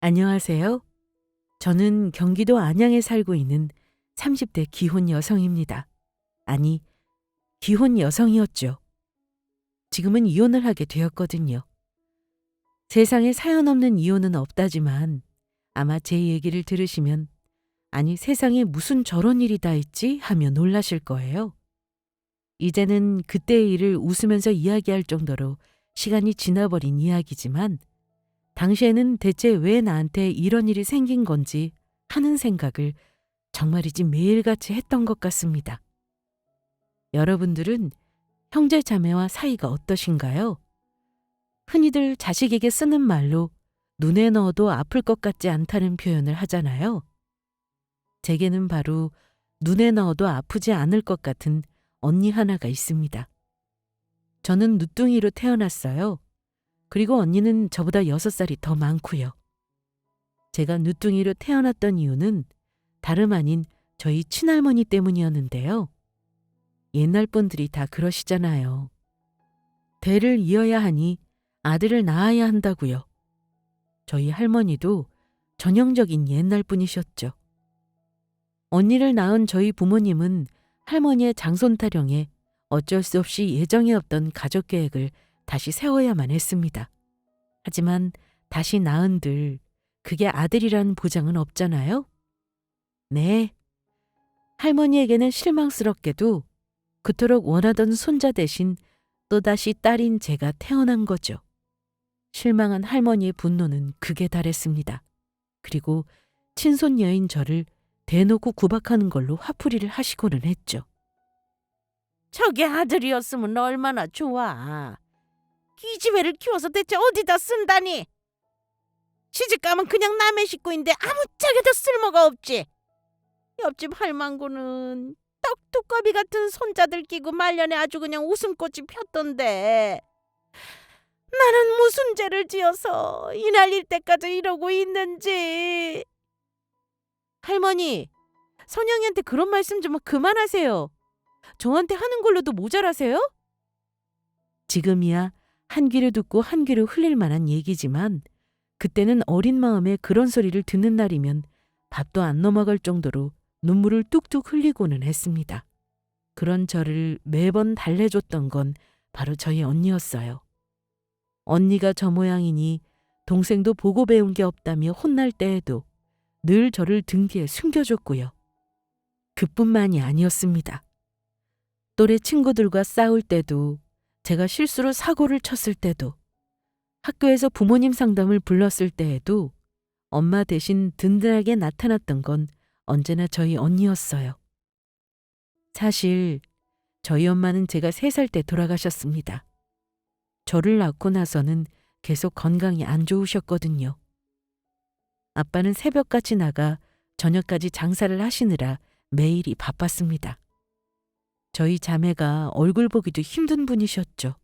안녕하세요. 저는 경기도 안양에 살고 있는 30대 기혼 여성입니다. 아니, 기혼 여성이었죠. 지금은 이혼을 하게 되었거든요. 세상에 사연 없는 이혼은 없다지만 아마 제 얘기를 들으시면 아니 세상에 무슨 저런 일이 다 있지 하며 놀라실 거예요. 이제는 그때의 일을 웃으면서 이야기할 정도로 시간이 지나버린 이야기지만 당시에는 대체 왜 나한테 이런 일이 생긴 건지 하는 생각을 정말이지 매일같이 했던 것 같습니다. 여러분들은 형제 자매와 사이가 어떠신가요? 흔히들 자식에게 쓰는 말로 눈에 넣어도 아플 것 같지 않다는 표현을 하잖아요. 제게는 바로 눈에 넣어도 아프지 않을 것 같은 언니 하나가 있습니다. 저는 누뚱이로 태어났어요. 그리고 언니는 저보다 6살이 더 많고요. 제가 누뚱이로 태어났던 이유는 다름 아닌 저희 친할머니 때문이었는데요. 옛날 분들이 다 그러시잖아요. 대를 이어야 하니 아들을 낳아야 한다고요. 저희 할머니도 전형적인 옛날 분이셨죠. 언니를 낳은 저희 부모님은 할머니의 장손 타령에 어쩔 수 없이 예정에 없던 가족 계획을 다시 세워야만 했습니다. 하지만 다시 낳은들 그게 아들이란 보장은 없잖아요. 네. 할머니에게는 실망스럽게도 그토록 원하던 손자 대신 또다시 딸인 제가 태어난 거죠. 실망한 할머니의 분노는 극에 달했습니다. 그리고 친손녀인 저를 대놓고 구박하는 걸로 화풀이를 하시고는 했죠. 저게 아들이었으면 얼마나 좋아. 기집애를 키워서 대체 어디다 쓴다니. 시집가면 그냥 남의 식구인데 아무짝에도 쓸모가 없지. 옆집 할망구는 떡두꺼비 같은 손자들 끼고 말년에 아주 그냥 웃음꽃이 폈던데 나는 무슨 죄를 지어서 이날일 때까지 이러고 있는지. 할머니, 선영이한테 그런 말씀 좀 그만하세요. 저한테 하는 걸로도 모자라세요? 지금이야 한 귀를 듣고 한 귀로 흘릴 만한 얘기지만 그때는 어린 마음에 그런 소리를 듣는 날이면 밥도 안 넘어갈 정도로 눈물을 뚝뚝 흘리고는 했습니다. 그런 저를 매번 달래줬던 건 바로 저희 언니였어요. 언니가 저 모양이니 동생도 보고 배운 게 없다며 혼날 때에도 늘 저를 등 뒤에 숨겨줬고요. 그뿐만이 아니었습니다. 또래 친구들과 싸울 때도 제가 실수로 사고를 쳤을 때도 학교에서 부모님 상담을 불렀을 때에도 엄마 대신 든든하게 나타났던 건 언제나 저희 언니였어요. 사실 저희 엄마는 제가 3살 때 돌아가셨습니다. 저를 낳고 나서는 계속 건강이 안 좋으셨거든요. 아빠는 새벽같이 나가 저녁까지 장사를 하시느라 매일이 바빴습니다. 저희 자매가 얼굴 보기도 힘든 분이셨죠.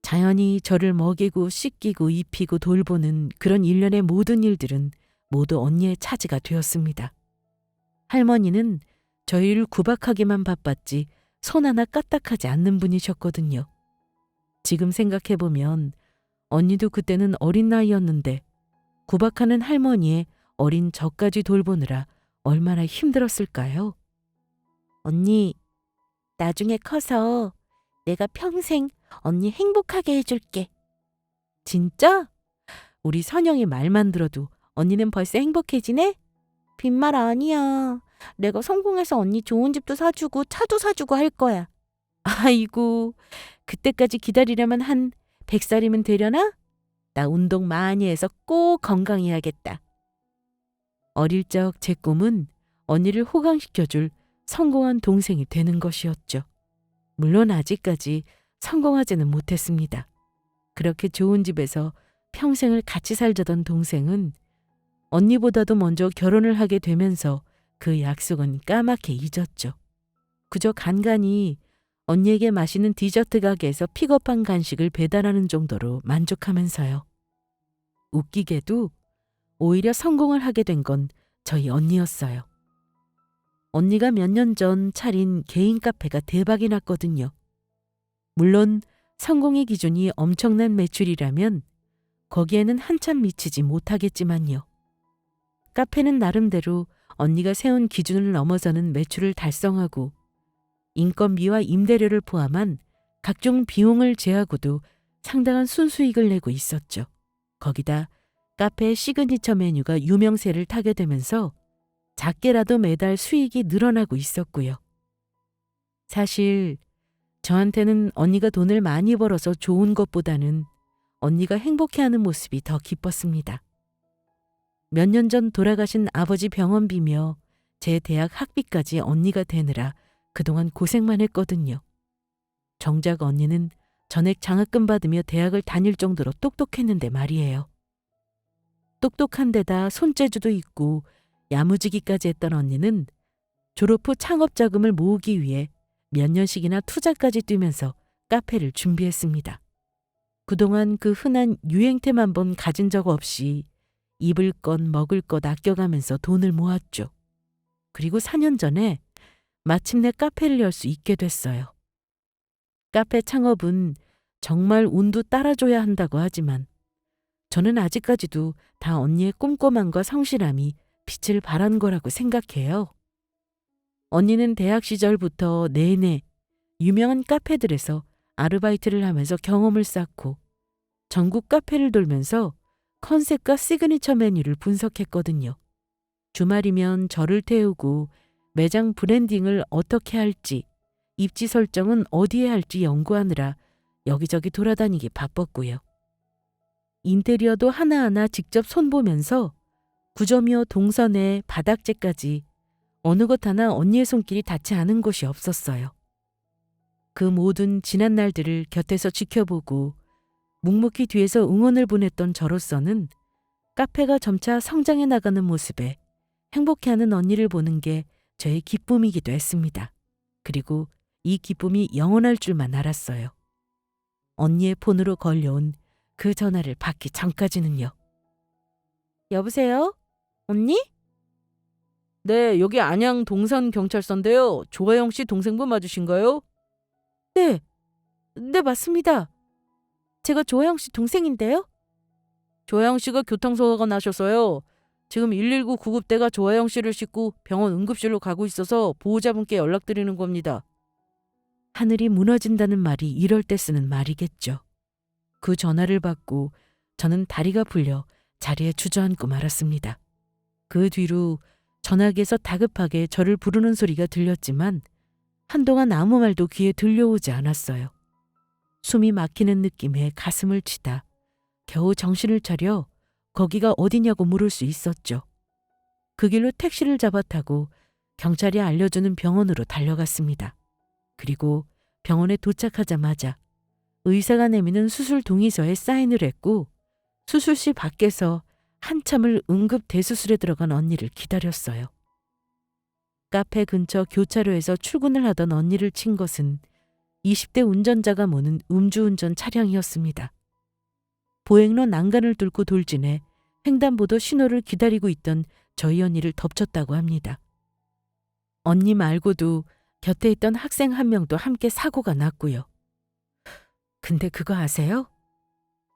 자연히 저를 먹이고 씻기고 입히고 돌보는 그런 일련의 모든 일들은 모두 언니의 차지가 되었습니다. 할머니는 저희를 구박하기만 바빴지 손 하나 까딱하지 않는 분이셨거든요. 지금 생각해보면 언니도 그때는 어린 나이였는데 구박하는 할머니의 어린 저까지 돌보느라 얼마나 힘들었을까요? 언니, 나중에 커서 내가 평생 언니 행복하게 해줄게. 진짜? 우리 선영이 말만 들어도 언니는 벌써 행복해지네? 빈말 아니야. 내가 성공해서 언니 좋은 집도 사주고 차도 사주고 할 거야. 아이고, 그때까지 기다리려면 한 100살이면 되려나? 나 운동 많이 해서 꼭 건강해야겠다. 어릴 적 제 꿈은 언니를 호강시켜줄 성공한 동생이 되는 것이었죠. 물론 아직까지 성공하지는 못했습니다. 그렇게 좋은 집에서 평생을 같이 살자던 동생은 언니보다도 먼저 결혼을 하게 되면서 그 약속은 까맣게 잊었죠. 그저 간간히 언니에게 맛있는 디저트 가게에서 픽업한 간식을 배달하는 정도로 만족하면서요. 웃기게도 오히려 성공을 하게 된 건 저희 언니였어요. 언니가 몇 년 전 차린 개인 카페가 대박이 났거든요. 물론 성공의 기준이 엄청난 매출이라면 거기에는 한참 미치지 못하겠지만요. 카페는 나름대로 언니가 세운 기준을 넘어서는 매출을 달성하고 인건비와 임대료를 포함한 각종 비용을 제하고도 상당한 순수익을 내고 있었죠. 거기다 카페의 시그니처 메뉴가 유명세를 타게 되면서 작게라도 매달 수익이 늘어나고 있었고요. 사실 저한테는 언니가 돈을 많이 벌어서 좋은 것보다는 언니가 행복해하는 모습이 더 기뻤습니다. 몇 년 전 돌아가신 아버지 병원비며 제 대학 학비까지 언니가 대느라 그동안 고생만 했거든요. 정작 언니는 전액 장학금 받으며 대학을 다닐 정도로 똑똑했는데 말이에요. 똑똑한 데다 손재주도 있고 야무지기까지 했던 언니는 졸업 후 창업 자금을 모으기 위해 몇 년씩이나 투자까지 뛰면서 카페를 준비했습니다. 그동안 그 흔한 유행템 한 번 가진 적 없이 입을 것 먹을 것 아껴가면서 돈을 모았죠. 그리고 4년 전에 마침내 카페를 열 수 있게 됐어요. 카페 창업은 정말 운도 따라줘야 한다고 하지만 저는 아직까지도 다 언니의 꼼꼼함과 성실함이 빛을 발한 거라고 생각해요. 언니는 대학 시절부터 내내 유명한 카페들에서 아르바이트를 하면서 경험을 쌓고 전국 카페를 돌면서 컨셉과 시그니처 메뉴를 분석했거든요. 주말이면 저를 태우고 매장 브랜딩을 어떻게 할지, 입지 설정은 어디에 할지 연구하느라 여기저기 돌아다니기 바빴고요. 인테리어도 하나하나 직접 손보면서 구점이요 동선에 바닥재까지 어느 것 하나 언니의 손길이 닿지 않은 곳이 없었어요. 그 모든 지난 날들을 곁에서 지켜보고 묵묵히 뒤에서 응원을 보냈던 저로서는 카페가 점차 성장해 나가는 모습에 행복해하는 언니를 보는 게 저의 기쁨이기도 했습니다. 그리고 이 기쁨이 영원할 줄만 알았어요. 언니의 폰으로 걸려온 그 전화를 받기 전까지는요. 여보세요? 언니? 네, 여기 안양 동선경찰서인데요. 조아영 씨 동생분 맞으신가요? 네, 맞습니다. 제가 조아영 씨 동생인데요. 조아영 씨가 교통사고가 나셔서요. 지금 119 구급대가 조아영 씨를 싣고 병원 응급실로 가고 있어서 보호자분께 연락드리는 겁니다. 하늘이 무너진다는 말이 이럴 때 쓰는 말이겠죠. 그 전화를 받고 저는 다리가 풀려 자리에 주저앉고 말았습니다. 그 뒤로 전화기에서 다급하게 저를 부르는 소리가 들렸지만 한동안 아무 말도 귀에 들려오지 않았어요. 숨이 막히는 느낌에 가슴을 치다 겨우 정신을 차려 거기가 어디냐고 물을 수 있었죠. 그 길로 택시를 잡아 타고 경찰이 알려주는 병원으로 달려갔습니다. 그리고 병원에 도착하자마자 의사가 내미는 수술 동의서에 사인을 했고 수술실 밖에서 한참을 응급 대수술에 들어간 언니를 기다렸어요. 카페 근처 교차로에서 출근을 하던 언니를 친 것은 20대 운전자가 모는 음주운전 차량이었습니다. 보행로 난간을 뚫고 돌진해 횡단보도 신호를 기다리고 있던 저희 언니를 덮쳤다고 합니다. 언니 말고도 곁에 있던 학생 한 명도 함께 사고가 났고요. 근데 그거 아세요?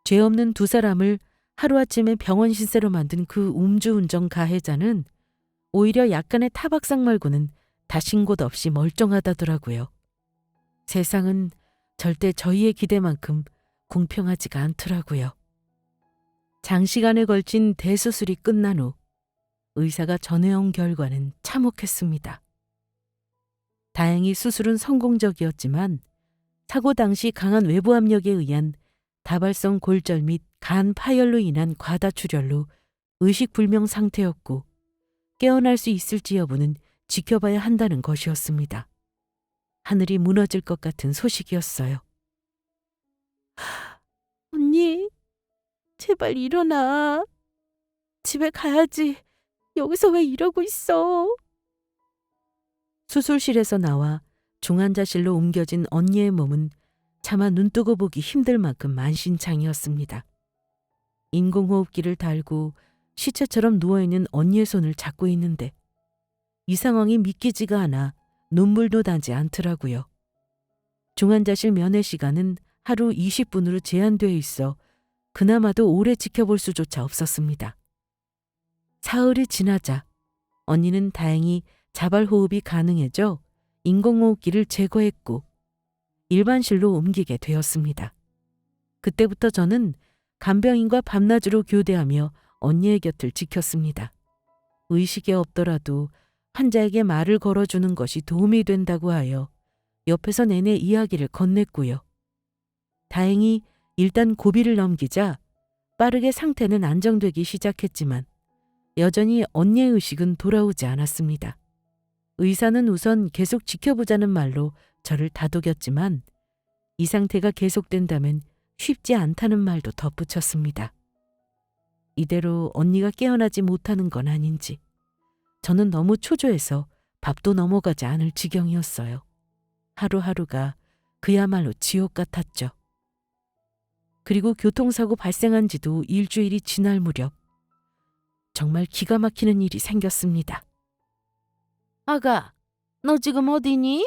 죄 없는 두 사람을 하루아침에 병원 신세로 만든 그 음주운전 가해자는 오히려 약간의 타박상 말고는 다신 곳 없이 멀쩡하다더라고요. 세상은 절대 저희의 기대만큼 공평하지가 않더라고요. 장시간에 걸친 대수술이 끝난 후 의사가 전해온 결과는 참혹했습니다. 다행히 수술은 성공적이었지만 사고 당시 강한 외부 압력에 의한 다발성 골절 및 간 파열로 인한 과다출혈로 의식불명 상태였고 깨어날 수 있을지 여부는 지켜봐야 한다는 것이었습니다. 하늘이 무너질 것 같은 소식이었어요. 언니, 제발 일어나. 집에 가야지. 여기서 왜 이러고 있어? 수술실에서 나와 중환자실로 옮겨진 언니의 몸은 차마 눈뜨고 보기 힘들 만큼 만신창이었습니다. 인공호흡기를 달고 시체처럼 누워있는 언니의 손을 잡고 있는데 이 상황이 믿기지가 않아 눈물도 나지 않더라고요. 중환자실 면회 시간은 하루 20분으로 제한되어 있어 그나마도 오래 지켜볼 수조차 없었습니다. 사흘이 지나자 언니는 다행히 자발호흡이 가능해져 인공호흡기를 제거했고 일반실로 옮기게 되었습니다. 그때부터 저는 간병인과 밤낮으로 교대하며 언니의 곁을 지켰습니다. 의식이 없더라도 환자에게 말을 걸어주는 것이 도움이 된다고 하여 옆에서 내내 이야기를 건넸고요. 다행히 일단 고비를 넘기자 빠르게 상태는 안정되기 시작했지만 여전히 언니의 의식은 돌아오지 않았습니다. 의사는 우선 계속 지켜보자는 말로 저를 다독였지만 이 상태가 계속된다면 쉽지 않다는 말도 덧붙였습니다. 이대로 언니가 깨어나지 못하는 건 아닌지 저는 너무 초조해서 밥도 넘어가지 않을 지경이었어요. 하루하루가 그야말로 지옥 같았죠. 그리고 교통사고 발생한 지도 일주일이 지날 무렵 정말 기가 막히는 일이 생겼습니다. 아가, 너 지금 어디니?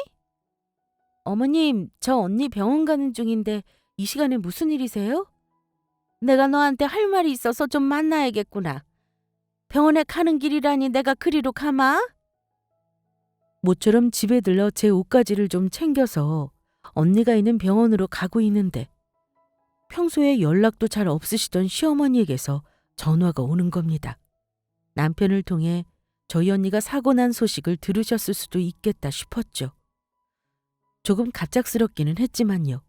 어머님, 저 언니 병원 가는 중인데 이 시간에 무슨 일이세요? 내가 너한테 할 말이 있어서 좀 만나야겠구나. 병원에 가는 길이라니 내가 그리로 가마? 모처럼 집에 들러 제 옷가지를 좀 챙겨서 언니가 있는 병원으로 가고 있는데 평소에 연락도 잘 없으시던 시어머니에게서 전화가 오는 겁니다. 남편을 통해 저희 언니가 사고 난 소식을 들으셨을 수도 있겠다 싶었죠. 조금 갑작스럽기는 했지만요.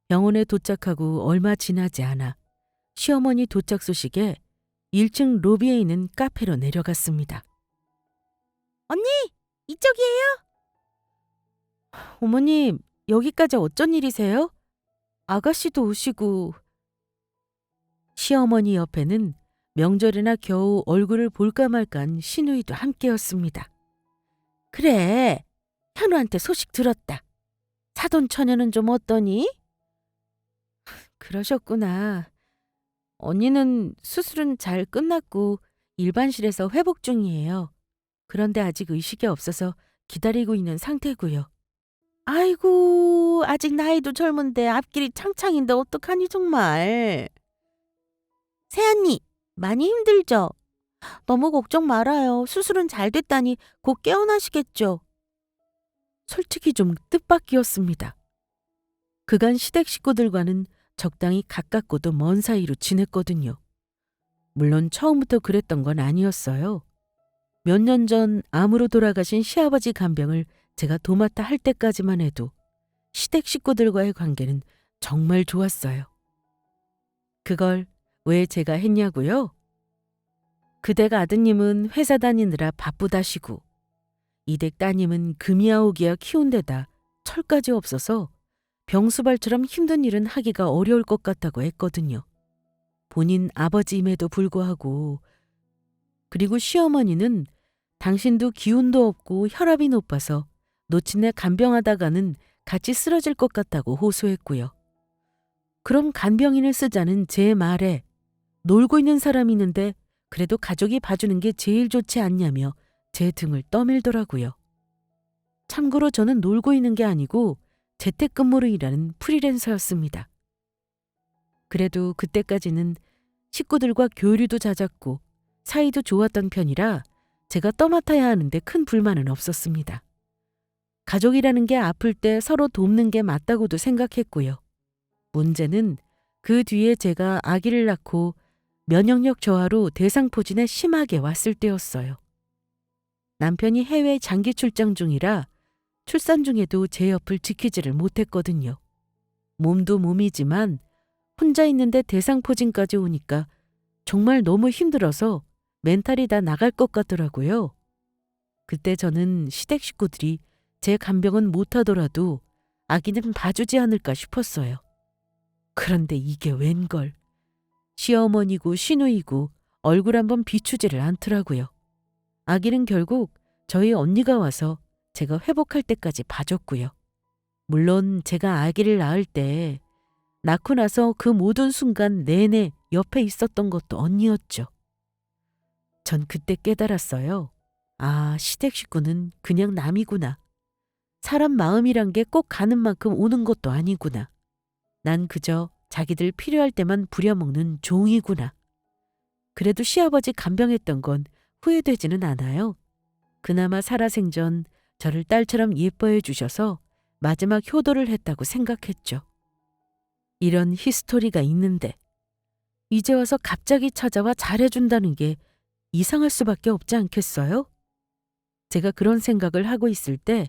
병원에 도착하고 얼마 지나지 않아 시어머니 도착 소식에 1층 로비에 있는 카페로 내려갔습니다. 언니, 이쪽이에요? 어머님, 여기까지 어쩐 일이세요? 아가씨도 오시고. 시어머니 옆에는 명절이나 겨우 얼굴을 볼까 말까한 시누이도 함께였습니다. 그래, 현우한테 소식 들었다. 사돈 처녀는 좀 어떠니? 그러셨구나. 언니는 수술은 잘 끝났고 일반실에서 회복 중이에요. 그런데 아직 의식이 없어서 기다리고 있는 상태고요. 아이고, 아직 나이도 젊은데 앞길이 창창인데 어떡하니 정말. 새언니, 많이 힘들죠? 너무 걱정 말아요. 수술은 잘 됐다니 곧 깨어나시겠죠? 솔직히 좀 뜻밖이었습니다. 그간 시댁 식구들과는 적당히 가깝고도 먼 사이로 지냈거든요. 물론 처음부터 그랬던 건 아니었어요. 몇 년 전 암으로 돌아가신 시아버지 간병을 제가 도맡아 할 때까지만 해도 시댁 식구들과의 관계는 정말 좋았어요. 그걸 왜 제가 했냐고요? 그댁 아드님은 회사 다니느라 바쁘다시고 이댁 따님은 금이야 오기야 키운 데다 철까지 없어서 병수발처럼 힘든 일은 하기가 어려울 것 같다고 했거든요. 본인 아버지임에도 불구하고. 그리고 시어머니는 당신도 기운도 없고 혈압이 높아서 노친네 간병하다가는 같이 쓰러질 것 같다고 호소했고요. 그럼 간병인을 쓰자는 제 말에 놀고 있는 사람이 있는데 그래도 가족이 봐주는 게 제일 좋지 않냐며 제 등을 떠밀더라고요. 참고로 저는 놀고 있는 게 아니고 재택근무로 일하는 프리랜서였습니다. 그래도 그때까지는 식구들과 교류도 잦았고 사이도 좋았던 편이라 제가 떠맡아야 하는데 큰 불만은 없었습니다. 가족이라는 게 아플 때 서로 돕는 게 맞다고도 생각했고요. 문제는 그 뒤에 제가 아기를 낳고 면역력 저하로 대상포진에 심하게 왔을 때였어요. 남편이 해외 장기 출장 중이라 출산 중에도 제 옆을 지키지를 못했거든요. 몸도 몸이지만 혼자 있는데 대상포진까지 오니까 정말 너무 힘들어서 멘탈이 다 나갈 것 같더라고요. 그때 저는 시댁 식구들이 제 간병은 못하더라도 아기는 봐주지 않을까 싶었어요. 그런데 이게 웬걸. 시어머니고 시누이고 얼굴 한번 비추지를 않더라고요. 아기는 결국 저희 언니가 와서 제가 회복할 때까지 봐줬고요. 물론 제가 아기를 낳을 때 낳고 나서 그 모든 순간 내내 옆에 있었던 것도 언니였죠. 전 그때 깨달았어요. 아, 시댁 식구는 그냥 남이구나. 사람 마음이란 게 꼭 가는 만큼 오는 것도 아니구나. 난 그저 자기들 필요할 때만 부려먹는 종이구나. 그래도 시아버지 간병했던 건 후회되지는 않아요. 그나마 살아생전 저를 딸처럼 예뻐해 주셔서 마지막 효도를 했다고 생각했죠. 이런 히스토리가 있는데 이제 와서 갑자기 찾아와 잘해준다는 게 이상할 수밖에 없지 않겠어요? 제가 그런 생각을 하고 있을 때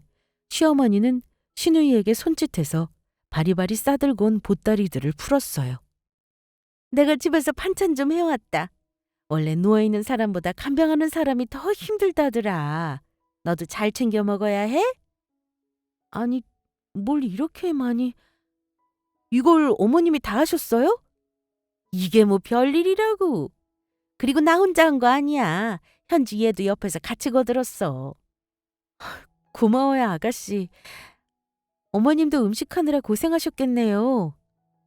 시어머니는 시누이에게 손짓해서 바리바리 싸들고 온 보따리들을 풀었어요. 내가 집에서 반찬 좀 해왔다. 원래 누워있는 사람보다 간병하는 사람이 더 힘들다더라. 너도 잘 챙겨 먹어야 해? 아니, 뭘 이렇게 많이... 이걸 어머님이 다 하셨어요? 이게 뭐 별일이라고. 그리고 나 혼자 한 거 아니야. 현지 얘도 옆에서 같이 거들었어. 고마워요, 아가씨. 어머님도 음식하느라 고생하셨겠네요.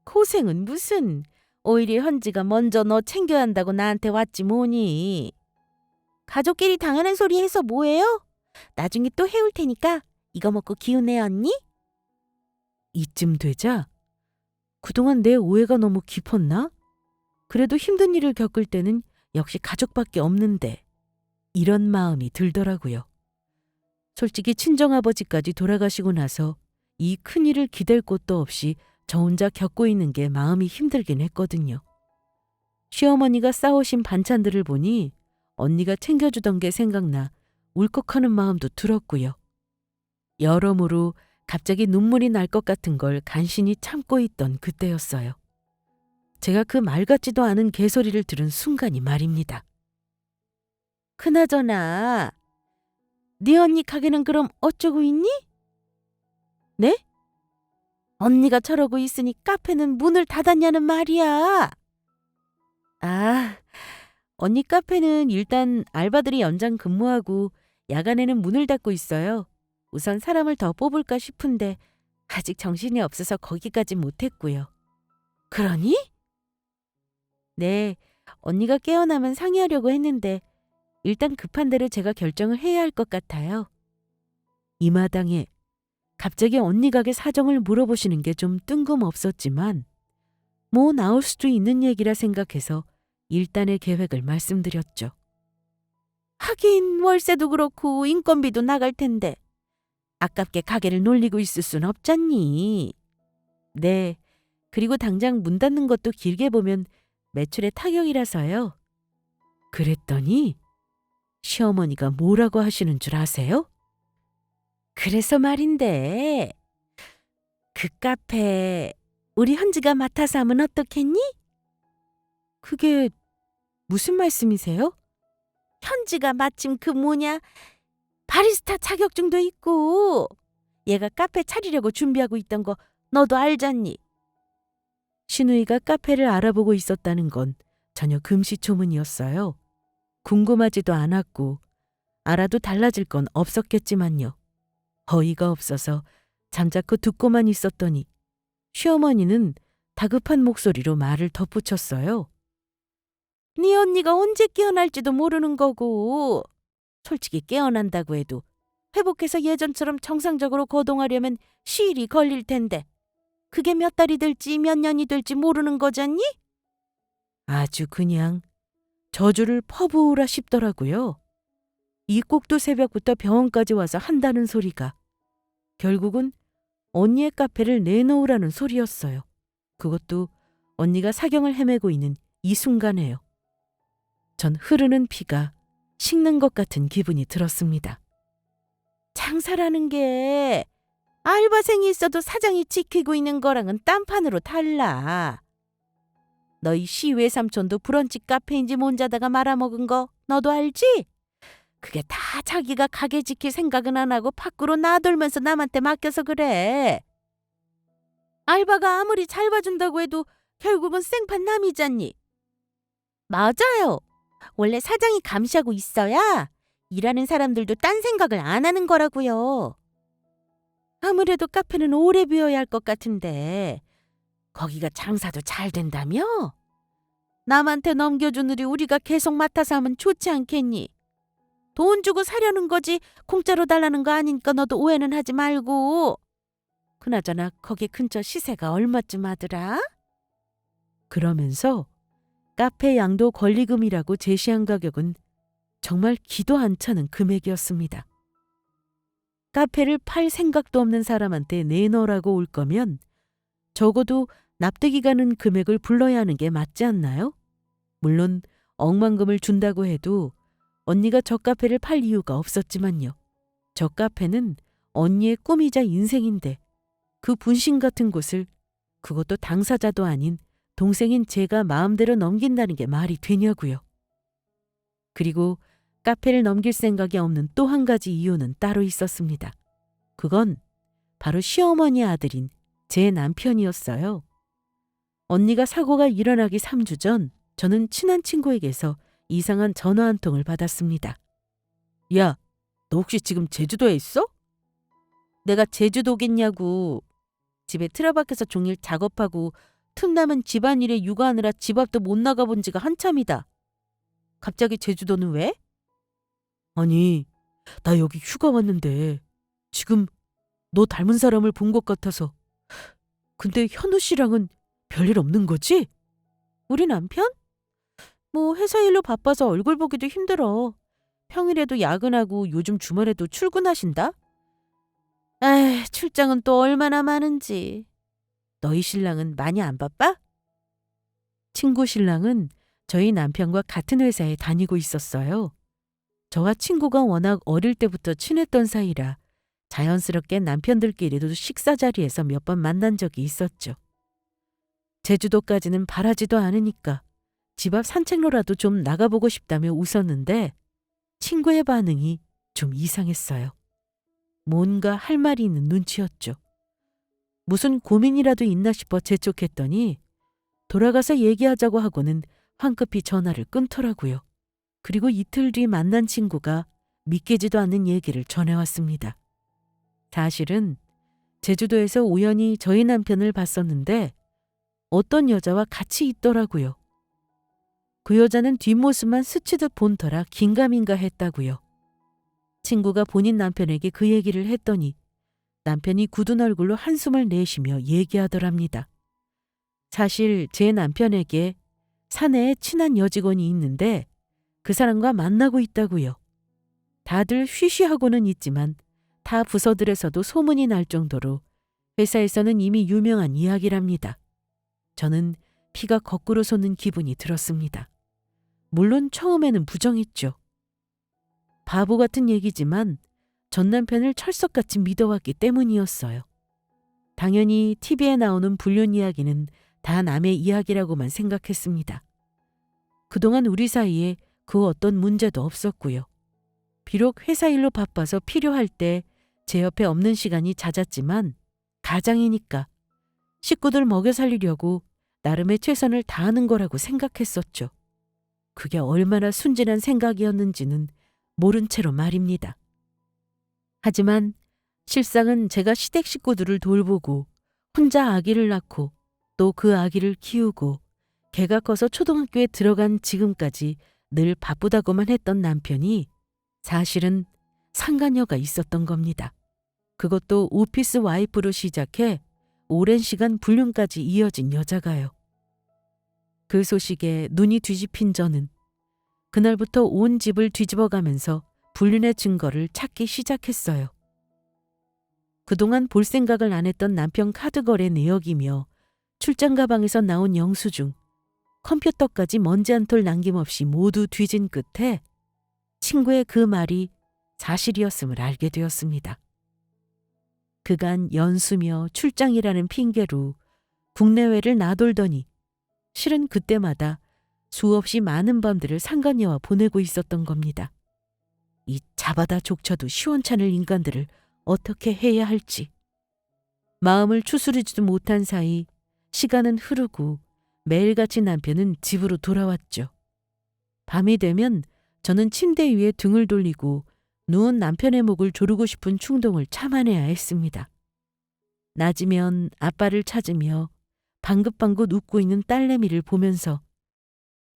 고생은 무슨. 오히려 현지가 먼저 너 챙겨야 한다고 나한테 왔지 뭐니. 가족끼리 당연한 소리 해서 뭐해요? 나중에 또 해올 테니까 이거 먹고 기운내 언니? 이쯤 되자 그동안 내 오해가 너무 깊었나? 그래도 힘든 일을 겪을 때는 역시 가족밖에 없는데 이런 마음이 들더라고요. 솔직히 친정아버지까지 돌아가시고 나서 이 큰일을 기댈 곳도 없이 저 혼자 겪고 있는 게 마음이 힘들긴 했거든요. 시어머니가 싸오신 반찬들을 보니 언니가 챙겨주던 게 생각나 울컥하는 마음도 들었고요. 여러모로 갑자기 눈물이 날 것 같은 걸 간신히 참고 있던 그때였어요. 제가 그 말 같지도 않은 개소리를 들은 순간이 말입니다. 그나저나 네 언니 가게는 그럼 어쩌고 있니? 네? 언니가 저러고 있으니 카페는 문을 닫았냐는 말이야. 아, 언니 카페는 일단 알바들이 연장 근무하고 야간에는 문을 닫고 있어요. 우선 사람을 더 뽑을까 싶은데 아직 정신이 없어서 거기까지 못했고요. 그러니? 네, 언니가 깨어나면 상의하려고 했는데 일단 급한 대로 제가 결정을 해야 할 것 같아요. 이 마당에 갑자기 언니 가게 사정을 물어보시는 게 좀 뜬금없었지만 뭐 나올 수도 있는 얘기라 생각해서 일단의 계획을 말씀드렸죠. 하긴 월세도 그렇고 인건비도 나갈 텐데 아깝게 가게를 놀리고 있을 순 없잖니. 네, 그리고 당장 문 닫는 것도 길게 보면 매출에 타격이라서요. 그랬더니 시어머니가 뭐라고 하시는 줄 아세요? 그래서 말인데 그 카페 우리 현지가 맡아서 하면 어떻겠니? 그게 무슨 말씀이세요? 현지가 마침 그 뭐냐 바리스타 자격증도 있고 얘가 카페 차리려고 준비하고 있던 거 너도 알잖니. 시누이가 카페를 알아보고 있었다는 건 전혀 금시초문이었어요. 궁금하지도 않았고 알아도 달라질 건 없었겠지만요. 어이가 없어서 잠자코 듣고만 있었더니 시어머니는 다급한 목소리로 말을 덧붙였어요. 네 언니가 언제 깨어날지도 모르는 거고 솔직히 깨어난다고 해도 회복해서 예전처럼 정상적으로 거동하려면 시일이 걸릴 텐데 그게 몇 달이 될지 몇 년이 될지 모르는 거잖니? 아주 그냥 저주를 퍼부으라 싶더라고요. 이 꼭두 새벽부터 병원까지 와서 한다는 소리가 결국은 언니의 카페를 내놓으라는 소리였어요. 그것도 언니가 사경을 헤매고 있는 이 순간에요. 전 흐르는 피가 식는 것 같은 기분이 들었습니다. 장사라는 게 알바생이 있어도 사장이 지키고 있는 거랑은 딴판으로 달라. 너희 시외삼촌도 브런치 카페인지 뭔자다가 말아먹은 거 너도 알지? 그게 다 자기가 가게 지킬 생각은 안 하고 밖으로 나돌면서 남한테 맡겨서 그래. 알바가 아무리 잘 봐준다고 해도 결국은 생판 남이잖니. 맞아요. 원래 사장이 감시하고 있어야 일하는 사람들도 딴 생각을 안 하는 거라고요. 아무래도 카페는 오래 비워야 할 것 같은데 거기가 장사도 잘 된다며? 남한테 넘겨주느니 우리가 계속 맡아서 하면 좋지 않겠니? 돈 주고 사려는 거지 공짜로 달라는 거 아니니까 너도 오해는 하지 말고. 그나저나 거기 근처 시세가 얼마쯤 하더라? 그러면서 카페 양도 권리금이라고 제시한 가격은 정말 기도 안 차는 금액이었습니다. 카페를 팔 생각도 없는 사람한테 내놓으라고 올 거면 적어도 납득이 가는 금액을 불러야 하는 게 맞지 않나요? 물론 억만금을 준다고 해도 언니가 저 카페를 팔 이유가 없었지만요. 저 카페는 언니의 꿈이자 인생인데 그 분신 같은 곳을 그것도 당사자도 아닌 동생인 제가 마음대로 넘긴다는 게 말이 되냐고요. 그리고 카페를 넘길 생각이 없는 또 한 가지 이유는 따로 있었습니다. 그건 바로 시어머니 아들인 제 남편이었어요. 언니가 사고가 일어나기 3주 전 저는 친한 친구에게서 이상한 전화 한 통을 받았습니다. 야, 너 혹시 지금 제주도에 있어? 내가 제주도겠냐고. 집에 틀어박혀서 종일 작업하고 틈남은 집안일에 육아하느라 집 앞도 못 나가본 지가 한참이다. 갑자기 제주도는 왜? 아니, 나 여기 휴가 왔는데 지금 너 닮은 사람을 본 것 같아서. 근데 현우 씨랑은 별일 없는 거지? 우리 남편? 뭐 회사 일로 바빠서 얼굴 보기도 힘들어. 평일에도 야근하고 요즘 주말에도 출근하신다? 에이, 출장은 또 얼마나 많은지. 너희 신랑은 많이 안 바빠? 친구 신랑은 저희 남편과 같은 회사에 다니고 있었어요. 저와 친구가 워낙 어릴 때부터 친했던 사이라 자연스럽게 남편들끼리도 식사 자리에서 몇 번 만난 적이 있었죠. 제주도까지는 바라지도 않으니까 집 앞 산책로라도 좀 나가보고 싶다며 웃었는데 친구의 반응이 좀 이상했어요. 뭔가 할 말이 있는 눈치였죠. 무슨 고민이라도 있나 싶어 재촉했더니 돌아가서 얘기하자고 하고는 황급히 전화를 끊더라고요. 그리고 이틀 뒤 만난 친구가 믿기지도 않는 얘기를 전해왔습니다. 사실은 제주도에서 우연히 저희 남편을 봤었는데 어떤 여자와 같이 있더라고요. 그 여자는 뒷모습만 스치듯 본 터라 긴가민가 했다고요. 친구가 본인 남편에게 그 얘기를 했더니 남편이 굳은 얼굴로 한숨을 내쉬며 얘기하더랍니다. 사실 제 남편에게 사내에 친한 여직원이 있는데 그 사람과 만나고 있다고요. 다들 쉬쉬하고는 있지만 타 부서들에서도 소문이 날 정도로 회사에서는 이미 유명한 이야기랍니다. 저는 피가 거꾸로 솟는 기분이 들었습니다. 물론 처음에는 부정했죠. 바보 같은 얘기지만 전 남편을 철석같이 믿어왔기 때문이었어요. 당연히 TV에 나오는 불륜 이야기는 다 남의 이야기라고만 생각했습니다. 그동안 우리 사이에 그 어떤 문제도 없었고요. 비록 회사 일로 바빠서 필요할 때 제 옆에 없는 시간이 잦았지만 가장이니까 식구들 먹여 살리려고 나름의 최선을 다하는 거라고 생각했었죠. 그게 얼마나 순진한 생각이었는지는 모른 채로 말입니다. 하지만 실상은 제가 시댁 식구들을 돌보고 혼자 아기를 낳고 또 그 아기를 키우고 걔가 커서 초등학교에 들어간 지금까지 늘 바쁘다고만 했던 남편이 사실은 상간녀가 있었던 겁니다. 그것도 오피스 와이프로 시작해 오랜 시간 불륜까지 이어진 여자가요. 그 소식에 눈이 뒤집힌 저는 그날부터 온 집을 뒤집어가면서 불륜의 증거를 찾기 시작했어요. 그동안 볼 생각을 안 했던 남편 카드 거래 내역이며 출장 가방에서 나온 영수증, 컴퓨터까지 먼지 한 톨 남김없이 모두 뒤진 끝에 친구의 그 말이 사실이었음을 알게 되었습니다. 그간 연수며 출장이라는 핑계로 국내외를 나돌더니 실은 그때마다 수없이 많은 밤들을 상간녀와 보내고 있었던 겁니다. 이 잡아다 족쳐도 시원찮을 인간들을 어떻게 해야 할지. 마음을 추스르지도 못한 사이 시간은 흐르고 매일같이 남편은 집으로 돌아왔죠. 밤이 되면 저는 침대 위에 등을 돌리고 누운 남편의 목을 조르고 싶은 충동을 참아내야 했습니다. 낮이면 아빠를 찾으며 방긋방긋 웃고 있는 딸내미를 보면서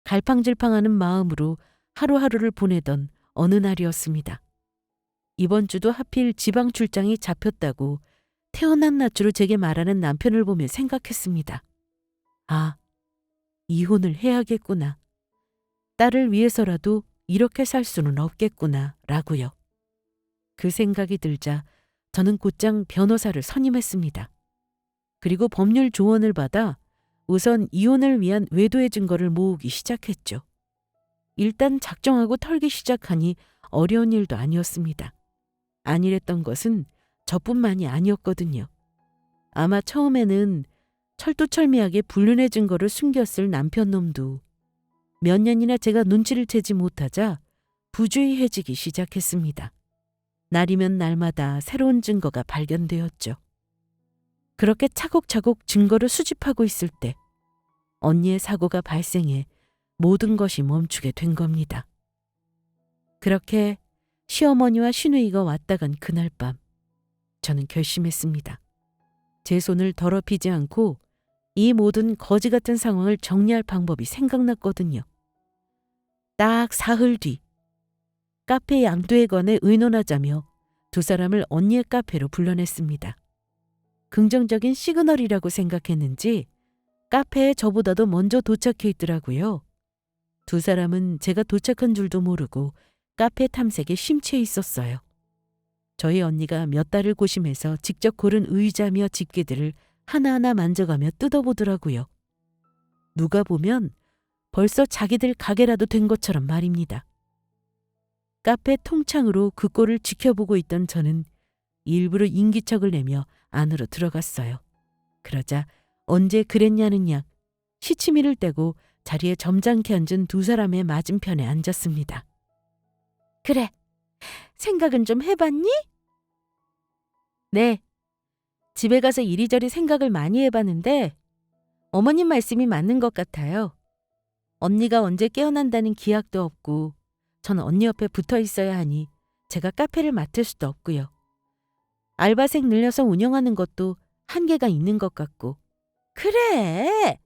갈팡질팡하는 마음으로 하루하루를 보내던 어느 날이었습니다. 이번 주도 하필 지방 출장이 잡혔다고 태어난 낯으로 제게 말하는 남편을 보며 생각했습니다. 아, 이혼을 해야겠구나. 딸을 위해서라도 이렇게 살 수는 없겠구나 라고요. 그 생각이 들자 저는 곧장 변호사를 선임했습니다. 그리고 법률 조언을 받아 우선 이혼을 위한 외도의 증거를 모으기 시작했죠. 일단 작정하고 털기 시작하니 어려운 일도 아니었습니다. 안일했던 것은 저뿐만이 아니었거든요. 아마 처음에는 철두철미하게 불륜의 증거를 숨겼을 남편 놈도 몇 년이나 제가 눈치를 채지 못하자 부주의해지기 시작했습니다. 날이면 날마다 새로운 증거가 발견되었죠. 그렇게 차곡차곡 증거를 수집하고 있을 때 언니의 사고가 발생해 모든 것이 멈추게 된 겁니다. 그렇게 시어머니와 시누이가 왔다 간 그날 밤 저는 결심했습니다. 제 손을 더럽히지 않고 이 모든 거지 같은 상황을 정리할 방법이 생각났거든요. 딱 사흘 뒤 카페 양도에 관해 의논하자며 두 사람을 언니의 카페로 불러냈습니다. 긍정적인 시그널이라고 생각했는지 카페에 저보다도 먼저 도착해 있더라고요. 두 사람은 제가 도착한 줄도 모르고 카페 탐색에 심취해 있었어요. 저희 언니가 몇 달을 고심해서 직접 고른 의자며 집게들을 하나하나 만져가며 뜯어보더라고요. 누가 보면 벌써 자기들 가게라도 된 것처럼 말입니다. 카페 통창으로 그 꼴을 지켜보고 있던 저는 일부러 인기척을 내며 안으로 들어갔어요. 그러자 언제 그랬냐는 양 시치미를 떼고 자리에 점잖게 앉은 두 사람의 맞은편에 앉았습니다. 그래, 생각은 좀 해봤니? 네. 집에 가서 이리저리 생각을 많이 해봤는데 어머님 말씀이 맞는 것 같아요. 언니가 언제 깨어난다는 기약도 없고 전 언니 옆에 붙어 있어야 하니 제가 카페를 맡을 수도 없고요. 알바생 늘려서 운영하는 것도 한계가 있는 것 같고. 그래,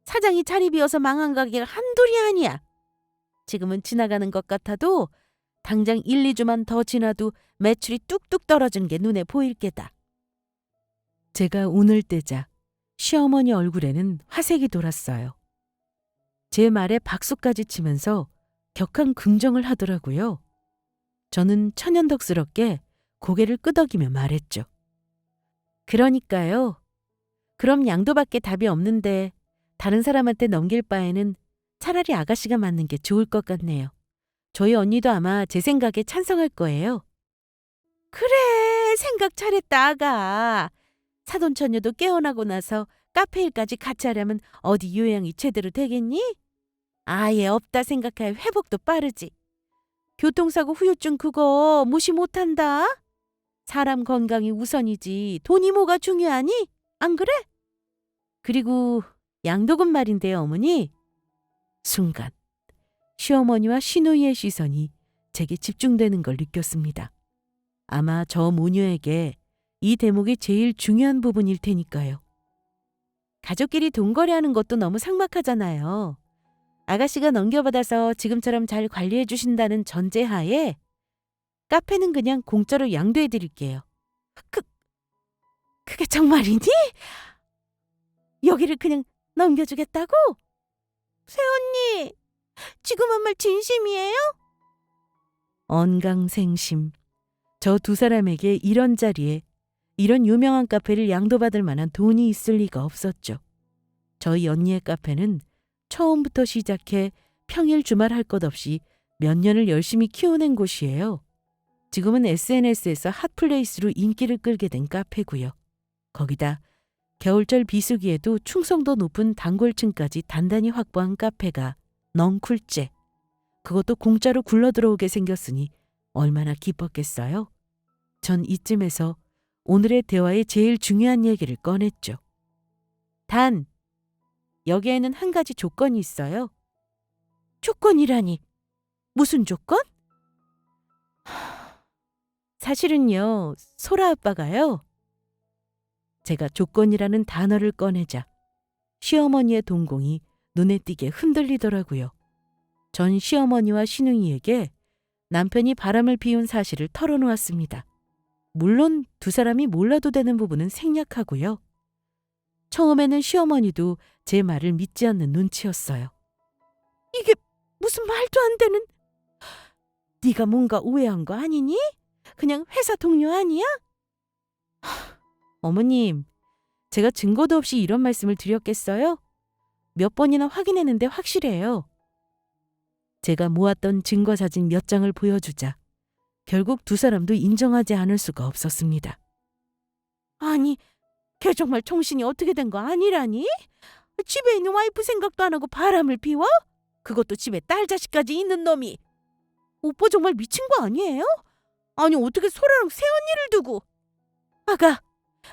사장이 자리 비어서 망한 가게가 한둘이 아니야. 지금은 지나가는 것 같아도 당장 1, 2주만 더 지나도 매출이 뚝뚝 떨어지는 게 눈에 보일 게다. 제가 운을 떼자 시어머니 얼굴에는 화색이 돌았어요. 제 말에 박수까지 치면서 격한 긍정을 하더라고요. 저는 천연덕스럽게 고개를 끄덕이며 말했죠. 그러니까요. 그럼 양도밖에 답이 없는데 다른 사람한테 넘길 바에는 차라리 아가씨가 맡는 게 좋을 것 같네요. 저희 언니도 아마 제 생각에 찬성할 거예요. 그래, 생각 잘했다, 아가. 사돈처녀도 깨어나고 나서 카페 일까지 같이 하려면 어디 요양이 제대로 되겠니? 아예 없다 생각해 회복도 빠르지. 교통사고 후유증 그거 무시 못한다. 사람 건강이 우선이지 돈이 뭐가 중요하니? 안 그래? 그리고 양도금 말인데요, 어머니. 순간 시어머니와 시누이의 시선이 제게 집중되는 걸 느꼈습니다. 아마 저 모녀에게 이 대목이 제일 중요한 부분일 테니까요. 가족끼리 돈거래하는 것도 너무 삭막하잖아요. 아가씨가 넘겨받아서 지금처럼 잘 관리해 주신다는 전제하에 카페는 그냥 공짜로 양도해 드릴게요. 그게 정말이니? 여기를 그냥 넘겨주겠다고? 새언니, 지금 한 말 진심이에요? 언강생심. 저 두 사람에게 이런 자리에 이런 유명한 카페를 양도받을 만한 돈이 있을 리가 없었죠. 저희 언니의 카페는 처음부터 시작해 평일 주말 할 것 없이 몇 년을 열심히 키워낸 곳이에요. 지금은 SNS에서 핫플레이스로 인기를 끌게 된 카페고요. 거기다 겨울철 비수기에도 충성도 높은 단골층까지 단단히 확보한 카페가 넝쿨째. 그것도 공짜로 굴러들어오게 생겼으니 얼마나 기뻤겠어요? 전 이쯤에서 오늘의 대화의 제일 중요한 얘기를 꺼냈죠. 단, 여기에는 한 가지 조건이 있어요. 조건이라니? 무슨 조건? 사실은요, 소라 아빠가요. 제가 조건이라는 단어를 꺼내자 시어머니의 동공이 눈에 띄게 흔들리더라고요. 전 시어머니와 시누이에게 남편이 바람을 피운 사실을 털어놓았습니다. 물론 두 사람이 몰라도 되는 부분은 생략하고요. 처음에는 시어머니도 제 말을 믿지 않는 눈치였어요. 이게 무슨 말도 안 되는... 네가 뭔가 오해한 거 아니니? 그냥 회사 동료 아니야? 어머님, 제가 증거도 없이 이런 말씀을 드렸겠어요? 몇 번이나 확인했는데 확실해요. 제가 모았던 증거 사진 몇 장을 보여주자 결국 두 사람도 인정하지 않을 수가 없었습니다. 아니, 걔 정말 정신이 어떻게 된 거 아니라니? 집에 있는 와이프 생각도 안 하고 바람을 피워? 그것도 집에 딸 자식까지 있는 놈이. 오빠 정말 미친 거 아니에요? 아니 어떻게 소라랑 새언니를 두고. 아가,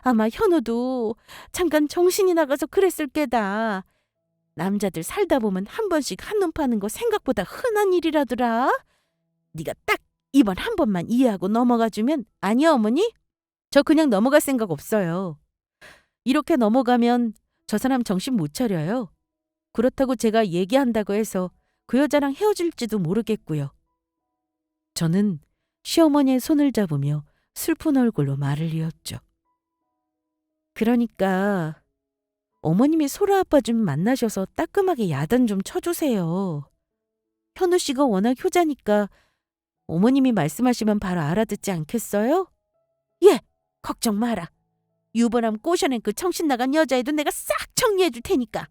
아마 현우도 잠깐 정신이 나가서 그랬을 게다. 남자들 살다 보면 한 번씩 한눈 파는 거 생각보다 흔한 일이라더라. 네가 딱 이번 한 번만 이해하고 넘어가주면. 아니야 어머니? 저 그냥 넘어갈 생각 없어요. 이렇게 넘어가면 저 사람 정신 못 차려요. 그렇다고 제가 얘기한다고 해서 그 여자랑 헤어질지도 모르겠고요. 저는 시어머니의 손을 잡으며 슬픈 얼굴로 말을 이었죠. 그러니까 어머님이 소라 아빠 좀 만나셔서 따끔하게 야단 좀 쳐주세요. 현우 씨가 워낙 효자니까 어머님이 말씀하시면 바로 알아듣지 않겠어요? 예, 걱정 마라. 유부남 꼬셔낸 그 정신 나간 여자애도 내가 싹 정리해 줄 테니까.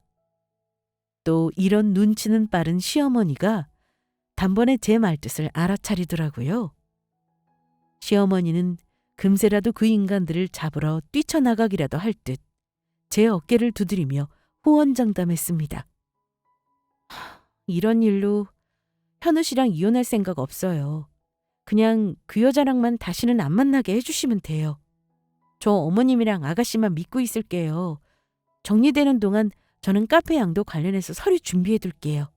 또 이런 눈치는 빠른 시어머니가 단번에 제 말뜻을 알아차리더라고요. 시어머니는 금세라도 그 인간들을 잡으러 뛰쳐나가기라도 할 듯 제 어깨를 두드리며 호언장담했습니다. 이런 일로 현우 씨랑 이혼할 생각 없어요. 그냥 그 여자랑만 다시는 안 만나게 해주시면 돼요. 저 어머님이랑 아가씨만 믿고 있을게요. 정리되는 동안 저는 카페 양도 관련해서 서류 준비해둘게요.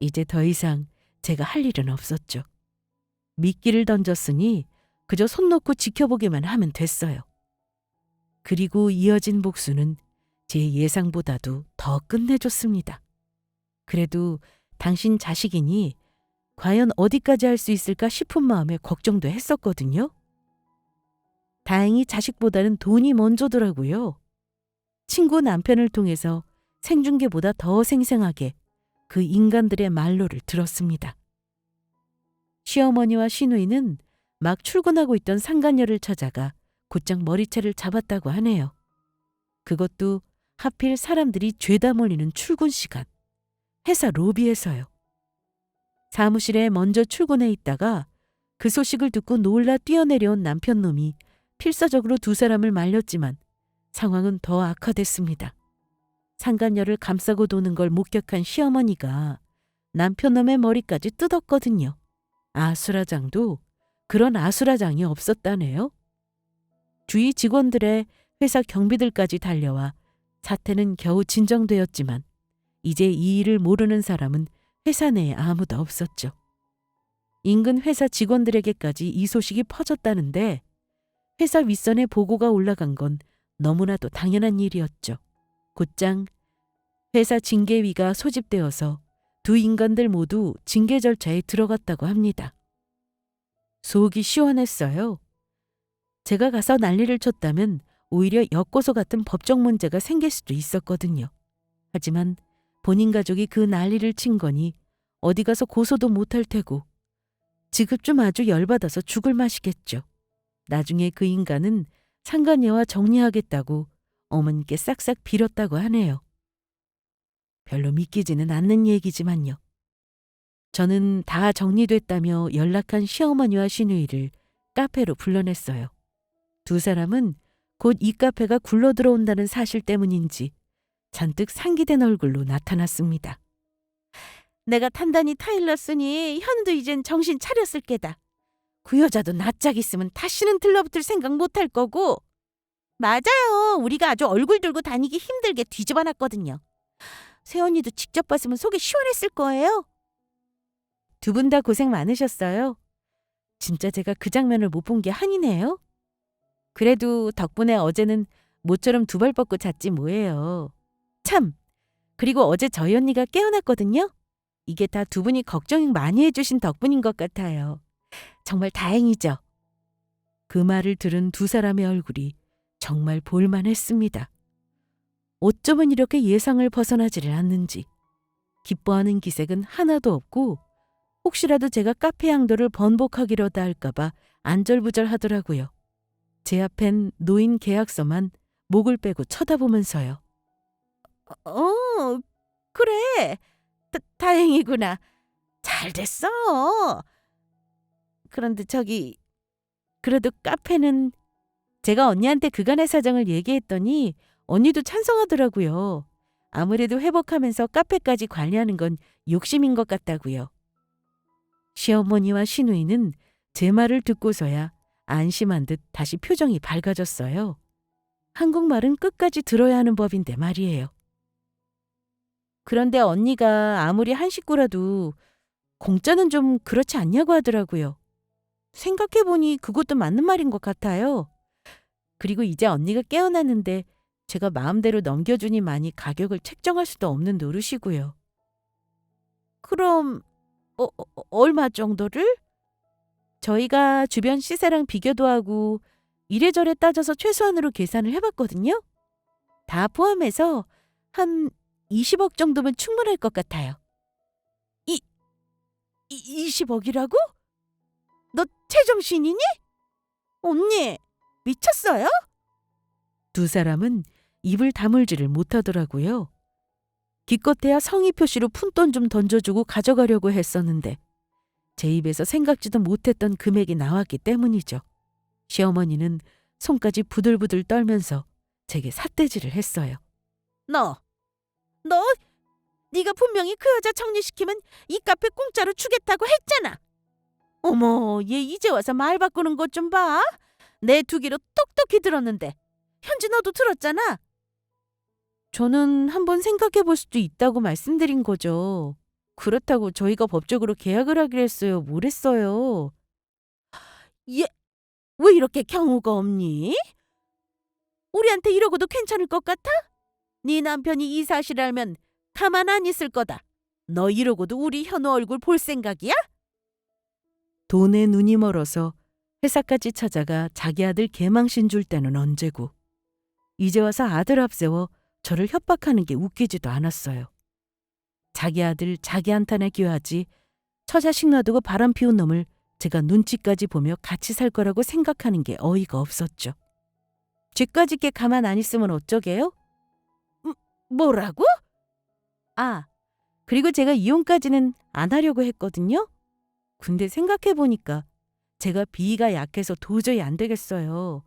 이제 더 이상 제가 할 일은 없었죠. 미끼를 던졌으니 그저 손 놓고 지켜보기만 하면 됐어요. 그리고 이어진 복수는 제 예상보다도 더 끝내줬습니다. 그래도 당신 자식이니 과연 어디까지 할 수 있을까 싶은 마음에 걱정도 했었거든요. 다행히 자식보다는 돈이 먼저더라고요. 친구 남편을 통해서 생중계보다 더 생생하게 그 인간들의 말로를 들었습니다. 시어머니와 시누이는 막 출근하고 있던 상간녀를 찾아가 곧장 머리채를 잡았다고 하네요. 그것도 하필 사람들이 죄다 몰리는 출근 시간. 회사 로비에서요. 사무실에 먼저 출근해 있다가 그 소식을 듣고 놀라 뛰어내려온 남편놈이 필사적으로 두 사람을 말렸지만 상황은 더 악화됐습니다. 상간녀를 감싸고 도는 걸 목격한 시어머니가 남편놈의 머리까지 뜯었거든요. 아수라장도 그런 아수라장이 없었다네요. 주위 직원들의 회사 경비들까지 달려와 사태는 겨우 진정되었지만 이제 이 일을 모르는 사람은 회사 내에 아무도 없었죠. 인근 회사 직원들에게까지 이 소식이 퍼졌다는데 회사 윗선에 보고가 올라간 건 너무나도 당연한 일이었죠. 곧장 회사 징계위가 소집되어서 두 인간들 모두 징계 절차에 들어갔다고 합니다. 속이 시원했어요. 제가 가서 난리를 쳤다면 오히려 역고소 같은 법적 문제가 생길 수도 있었거든요. 하지만 본인 가족이 그 난리를 친 거니 어디 가서 고소도 못할 테고 지금 좀 아주 열받아서 죽을 맛이겠죠. 나중에 그 인간은 상간녀와 정리하겠다고 어머니께 싹싹 빌었다고 하네요. 별로 믿기지는 않는 얘기지만요. 저는 다 정리됐다며 연락한 시어머니와 시누이를 카페로 불러냈어요. 두 사람은 곧 이 카페가 굴러 들어온다는 사실 때문인지 잔뜩 상기된 얼굴로 나타났습니다. 내가 단단히 타일렀으니 현도 이젠 정신 차렸을 게다. 그 여자도 낯짝 있으면 다시는 들러붙을 생각 못할 거고. 맞아요. 우리가 아주 얼굴 들고 다니기 힘들게 뒤집어놨거든요. 새언니도 직접 봤으면 속이 시원했을 거예요. 두 분 다 고생 많으셨어요. 진짜 제가 그 장면을 못 본 게 한이네요. 그래도 덕분에 어제는 모처럼 두 발 뻗고 잤지 뭐예요. 참, 그리고 어제 저희 언니가 깨어났거든요. 이게 다 두 분이 걱정 많이 해주신 덕분인 것 같아요. 정말 다행이죠. 그 말을 들은 두 사람의 얼굴이 정말 볼만했습니다. 어쩌면 이렇게 예상을 벗어나지를 않는지 기뻐하는 기색은 하나도 없고 혹시라도 제가 카페 양도를 번복하기로다 할까봐 안절부절하더라고요. 제 앞엔 놓인 계약서만 목을 빼고 쳐다보면서요. 그래. 다행이구나. 잘 됐어. 그런데 그래도 카페는 제가 언니한테 그간의 사정을 얘기했더니 언니도 찬성하더라고요. 아무래도 회복하면서 카페까지 관리하는 건 욕심인 것 같다고요. 시어머니와 시누이는 제 말을 듣고서야 안심한 듯 다시 표정이 밝아졌어요. 한국말은 끝까지 들어야 하는 법인데 말이에요. 그런데 언니가 아무리 한 식구라도 공짜는 좀 그렇지 않냐고 하더라고요. 생각해보니 그것도 맞는 말인 것 같아요. 그리고 이제 언니가 깨어났는데 제가 마음대로 넘겨주니만이 가격을 책정할 수도 없는 노릇이고요. 그럼 얼마 정도를? 저희가 주변 시세랑 비교도 하고 이래저래 따져서 최소한으로 계산을 해봤거든요. 다 포함해서 한 20억 정도면 충분할 것 같아요. 20억이라고? 너 제정신이니? 언니, 미쳤어요? 두 사람은 입을 다물지를 못하더라고요. 기껏해야 성의 표시로 푼돈 좀 던져주고 가져가려고 했었는데 제 입에서 생각지도 못했던 금액이 나왔기 때문이죠. 시어머니는 손까지 부들부들 떨면서 제게 삿대질을 했어요. 너 네가 분명히 그 여자 정리시키면 이 카페 공짜로 주겠다고 했잖아. 어머, 얘 이제 와서 말 바꾸는 것 좀 봐. 내 두 귀로 똑똑히 들었는데. 현지 너도 들었잖아. 저는 한번 생각해 볼 수도 있다고 말씀드린 거죠. 그렇다고 저희가 법적으로 계약을 하기로 했어요. 뭐랬어요? 얘 왜 이렇게 경우가 없니? 우리한테 이러고도 괜찮을 것 같아? 네 남편이 이 사실을 알면 가만 안 있을 거다. 너 이러고도 우리 현우 얼굴 볼 생각이야? 돈에 눈이 멀어서 회사까지 찾아가 자기 아들 개망신 줄 때는 언제고 이제 와서 아들 앞세워 저를 협박하는 게 웃기지도 않았어요. 자기 아들 자기 한탄에 귀하지 처자식 놔두고 바람 피운 놈을 제가 눈치까지 보며 같이 살 거라고 생각하는 게 어이가 없었죠. 쥐까짓 게 가만 안 있으면 어쩌게요? 뭐라고? 그리고 제가 이혼까지는 안 하려고 했거든요. 근데 생각해보니까 제가 비위가 약해서 도저히 안 되겠어요.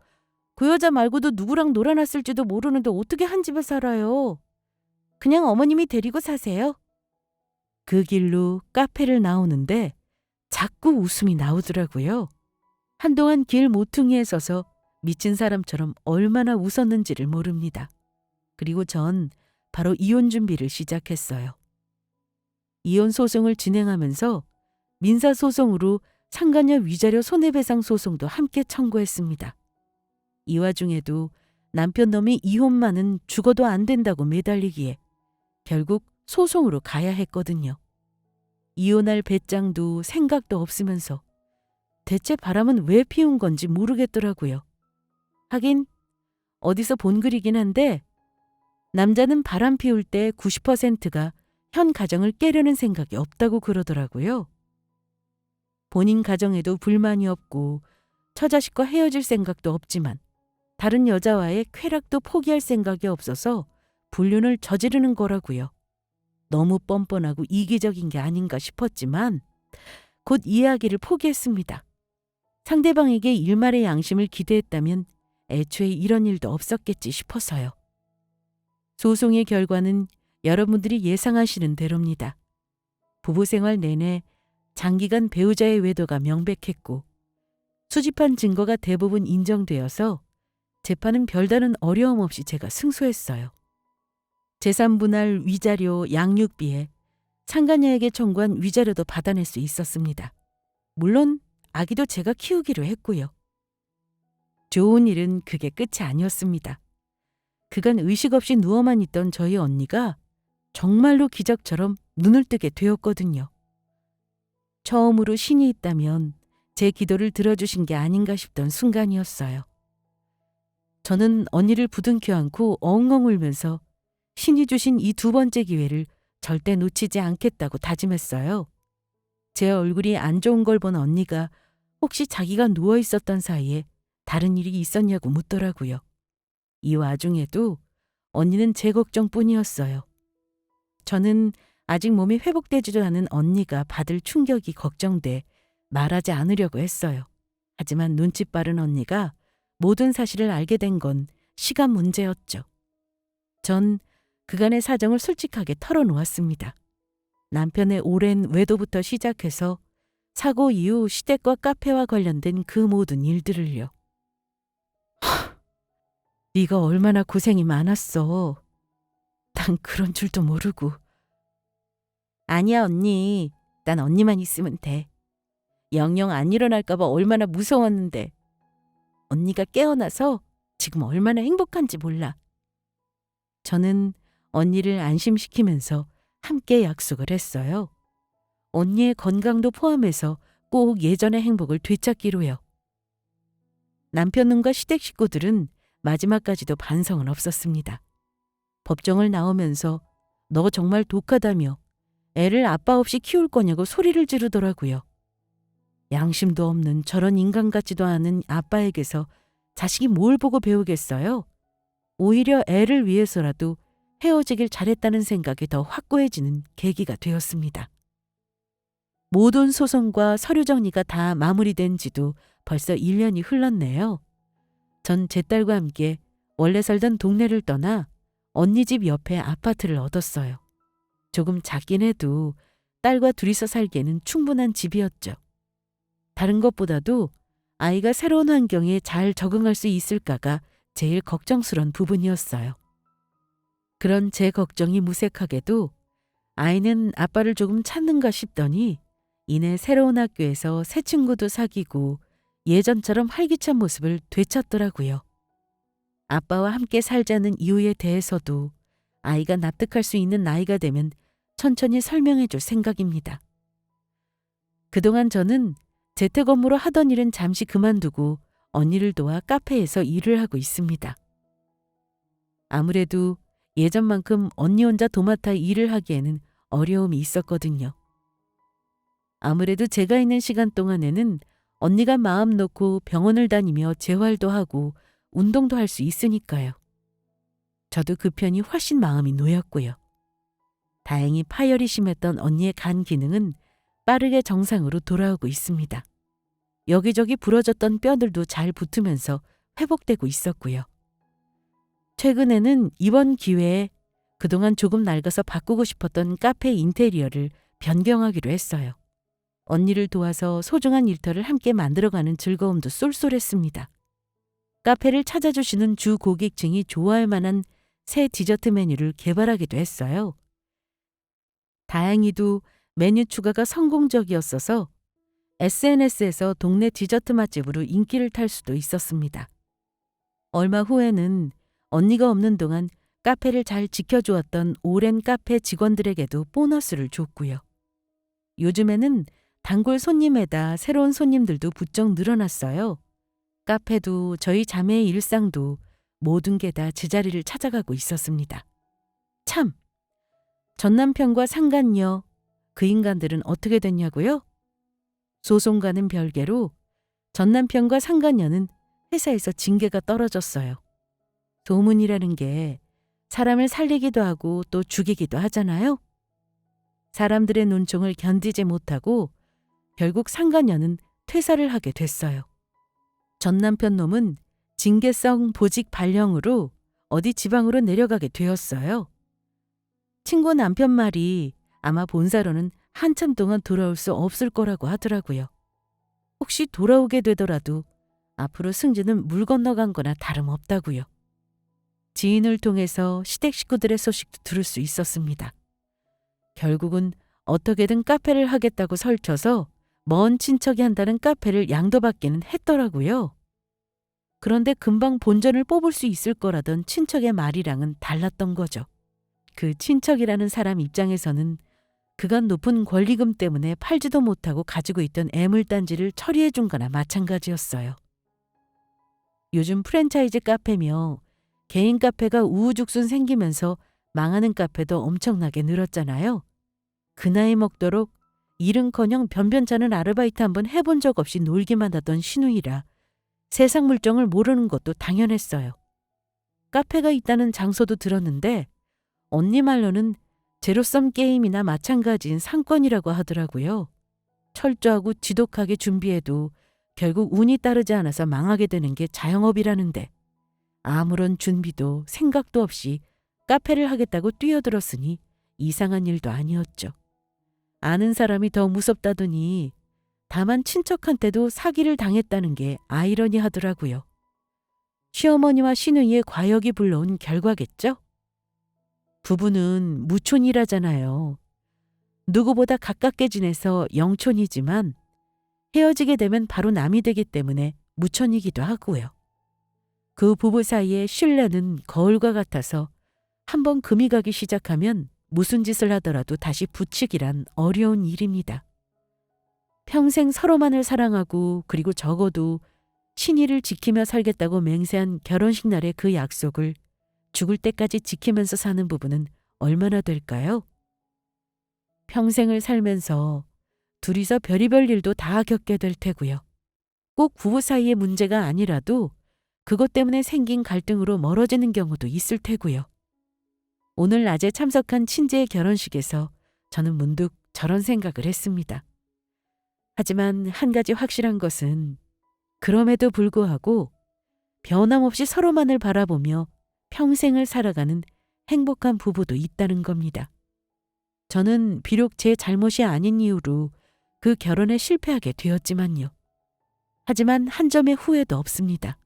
그 여자 말고도 누구랑 놀아놨을지도 모르는데 어떻게 한 집에 살아요. 그냥 어머님이 데리고 사세요. 그 길로 카페를 나오는데 자꾸 웃음이 나오더라고요. 한동안 길 모퉁이에 서서 미친 사람처럼 얼마나 웃었는지를 모릅니다. 그리고 전 바로 이혼 준비를 시작했어요. 이혼 소송을 진행하면서 민사소송으로 상간녀 위자료 손해배상 소송도 함께 청구했습니다. 이 와중에도 남편 놈이 이혼만은 죽어도 안 된다고 매달리기에 결국 소송으로 가야 했거든요. 이혼할 배짱도 생각도 없으면서 대체 바람은 왜 피운 건지 모르겠더라고요. 하긴 어디서 본 글이긴 한데 남자는 바람 피울 때 90%가 현 가정을 깨려는 생각이 없다고 그러더라고요. 본인 가정에도 불만이 없고 처자식과 헤어질 생각도 없지만 다른 여자와의 쾌락도 포기할 생각이 없어서 불륜을 저지르는 거라고요. 너무 뻔뻔하고 이기적인 게 아닌가 싶었지만 곧 이야기를 포기했습니다. 상대방에게 일말의 양심을 기대했다면 애초에 이런 일도 없었겠지 싶어서요. 소송의 결과는 여러분들이 예상하시는 대로입니다. 부부 생활 내내 장기간 배우자의 외도가 명백했고 수집한 증거가 대부분 인정되어서 재판은 별다른 어려움 없이 제가 승소했어요. 재산분할 위자료 양육비에 상간녀에게 청구한 위자료도 받아낼 수 있었습니다. 물론 아기도 제가 키우기로 했고요. 좋은 일은 그게 끝이 아니었습니다. 그간 의식 없이 누워만 있던 저희 언니가 정말로 기적처럼 눈을 뜨게 되었거든요. 처음으로 신이 있다면 제 기도를 들어주신 게 아닌가 싶던 순간이었어요. 저는 언니를 부둥켜 안고 엉엉 울면서 신이 주신 이 두 번째 기회를 절대 놓치지 않겠다고 다짐했어요. 제 얼굴이 안 좋은 걸 본 언니가 혹시 자기가 누워 있었던 사이에 다른 일이 있었냐고 묻더라고요. 이 와중에도 언니는 제 걱정뿐이었어요. 저는 아직 몸이 회복되지도 않은 언니가 받을 충격이 걱정돼 말하지 않으려고 했어요. 하지만 눈치 빠른 언니가 모든 사실을 알게 된 건 시간 문제였죠. 전 그간의 사정을 솔직하게 털어놓았습니다. 남편의 오랜 외도부터 시작해서 사고 이후 시댁과 카페와 관련된 그 모든 일들을요. 네가 얼마나 고생이 많았어. 난 그런 줄도 모르고. 아니야 언니. 난 언니만 있으면 돼. 영영 안 일어날까 봐 얼마나 무서웠는데. 언니가 깨어나서 지금 얼마나 행복한지 몰라. 저는 언니를 안심시키면서 함께 약속을 했어요. 언니의 건강도 포함해서 꼭 예전의 행복을 되찾기로요. 남편과 시댁 식구들은 마지막까지도 반성은 없었습니다. 법정을 나오면서 너 정말 독하다며 애를 아빠 없이 키울 거냐고 소리를 지르더라고요. 양심도 없는 저런 인간 같지도 않은 아빠에게서 자식이 뭘 보고 배우겠어요? 오히려 애를 위해서라도 헤어지길 잘했다는 생각이 더 확고해지는 계기가 되었습니다. 모든 소송과 서류 정리가 다 마무리된 지도 벌써 1년이 흘렀네요. 전 제 딸과 함께 원래 살던 동네를 떠나 언니 집 옆에 아파트를 얻었어요. 조금 작긴 해도 딸과 둘이서 살기에는 충분한 집이었죠. 다른 것보다도 아이가 새로운 환경에 잘 적응할 수 있을까가 제일 걱정스러운 부분이었어요. 그런 제 걱정이 무색하게도 아이는 아빠를 조금 찾는가 싶더니 이내 새로운 학교에서 새 친구도 사귀고 예전처럼 활기찬 모습을 되찾더라고요. 아빠와 함께 살자는 이유에 대해서도 아이가 납득할 수 있는 나이가 되면 천천히 설명해 줄 생각입니다. 그동안 저는 재택 업무로 하던 일은 잠시 그만두고 언니를 도와 카페에서 일을 하고 있습니다. 아무래도 예전만큼 언니 혼자 도맡아 일을 하기에는 어려움이 있었거든요. 아무래도 제가 있는 시간 동안에는 언니가 마음 놓고 병원을 다니며 재활도 하고 운동도 할 수 있으니까요. 저도 그 편이 훨씬 마음이 놓였고요. 다행히 파열이 심했던 언니의 간 기능은 빠르게 정상으로 돌아오고 있습니다. 여기저기 부러졌던 뼈들도 잘 붙으면서 회복되고 있었고요. 최근에는 이번 기회에 그동안 조금 낡아서 바꾸고 싶었던 카페 인테리어를 변경하기로 했어요. 언니를 도와서 소중한 일터를 함께 만들어가는 즐거움도 쏠쏠했습니다. 카페를 찾아주시는 주 고객층이 좋아할 만한 새 디저트 메뉴를 개발하기도 했어요. 다행히도 메뉴 추가가 성공적이었어서 SNS에서 동네 디저트 맛집으로 인기를 탈 수도 있었습니다. 얼마 후에는 언니가 없는 동안 카페를 잘 지켜주었던 오랜 카페 직원들에게도 보너스를 줬고요. 요즘에는 단골 손님에다 새로운 손님들도 부쩍 늘어났어요. 카페도 저희 자매의 일상도 모든 게 다 제자리를 찾아가고 있었습니다. 참! 전 남편과 상간녀, 그 인간들은 어떻게 됐냐고요? 소송과는 별개로 전 남편과 상간녀는 회사에서 징계가 떨어졌어요. 소문이라는 게 사람을 살리기도 하고 또 죽이기도 하잖아요. 사람들의 눈총을 견디지 못하고 결국 상간녀는 퇴사를 하게 됐어요. 전 남편 놈은 징계성 보직 발령으로 어디 지방으로 내려가게 되었어요. 친구 남편 말이 아마 본사로는 한참 동안 돌아올 수 없을 거라고 하더라고요. 혹시 돌아오게 되더라도 앞으로 승진은 물 건너간 거나 다름없다고요. 지인을 통해서 시댁 식구들의 소식도 들을 수 있었습니다. 결국은 어떻게든 카페를 하겠다고 설쳐서 먼 친척이 한다는 카페를 양도받기는 했더라고요. 그런데 금방 본전을 뽑을 수 있을 거라던 친척의 말이랑은 달랐던 거죠. 그 친척이라는 사람 입장에서는 그간 높은 권리금 때문에 팔지도 못하고 가지고 있던 애물단지를 처리해 준 거나 마찬가지였어요. 요즘 프랜차이즈 카페며 개인 카페가 우후죽순 생기면서 망하는 카페도 엄청나게 늘었잖아요. 그 나이 먹도록 일은커녕 변변찮은 아르바이트 한번 해본 적 없이 놀기만 하던 신우이라 세상 물정을 모르는 것도 당연했어요. 카페가 있다는 장소도 들었는데 언니 말로는 제로섬 게임이나 마찬가지인 상권이라고 하더라고요. 철저하고 지독하게 준비해도 결국 운이 따르지 않아서 망하게 되는 게 자영업이라는데 아무런 준비도 생각도 없이 카페를 하겠다고 뛰어들었으니 이상한 일도 아니었죠. 아는 사람이 더 무섭다더니 다만 친척한테도 사기를 당했다는 게 아이러니하더라고요. 시어머니와 시누이의 과욕이 불러온 결과겠죠? 부부는 무촌이라잖아요. 누구보다 가깝게 지내서 영촌이지만 헤어지게 되면 바로 남이 되기 때문에 무촌이기도 하고요. 그 부부 사이의 신뢰는 거울과 같아서 한번 금이 가기 시작하면 무슨 짓을 하더라도 다시 붙이기란 어려운 일입니다. 평생 서로만을 사랑하고 그리고 적어도 신의를 지키며 살겠다고 맹세한 결혼식 날의 그 약속을 죽을 때까지 지키면서 사는 부부는 얼마나 될까요? 평생을 살면서 둘이서 별의별 일도 다 겪게 될 테고요. 꼭 부부 사이의 문제가 아니라도 그것 때문에 생긴 갈등으로 멀어지는 경우도 있을 테고요. 오늘 낮에 참석한 친지의 결혼식에서 저는 문득 저런 생각을 했습니다. 하지만 한 가지 확실한 것은 그럼에도 불구하고 변함없이 서로만을 바라보며 평생을 살아가는 행복한 부부도 있다는 겁니다. 저는 비록 제 잘못이 아닌 이유로 그 결혼에 실패하게 되었지만요. 하지만 한 점의 후회도 없습니다.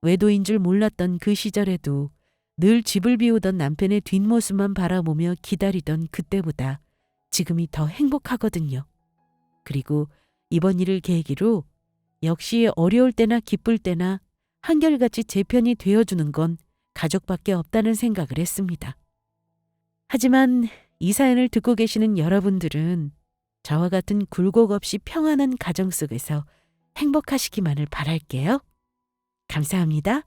외도인 줄 몰랐던 그 시절에도 늘 집을 비우던 남편의 뒷모습만 바라보며 기다리던 그때보다 지금이 더 행복하거든요. 그리고 이번 일을 계기로 역시 어려울 때나 기쁠 때나 한결같이 제 편이 되어주는 건 가족밖에 없다는 생각을 했습니다. 하지만 이 사연을 듣고 계시는 여러분들은 저와 같은 굴곡 없이 평안한 가정 속에서 행복하시기만을 바랄게요. 감사합니다.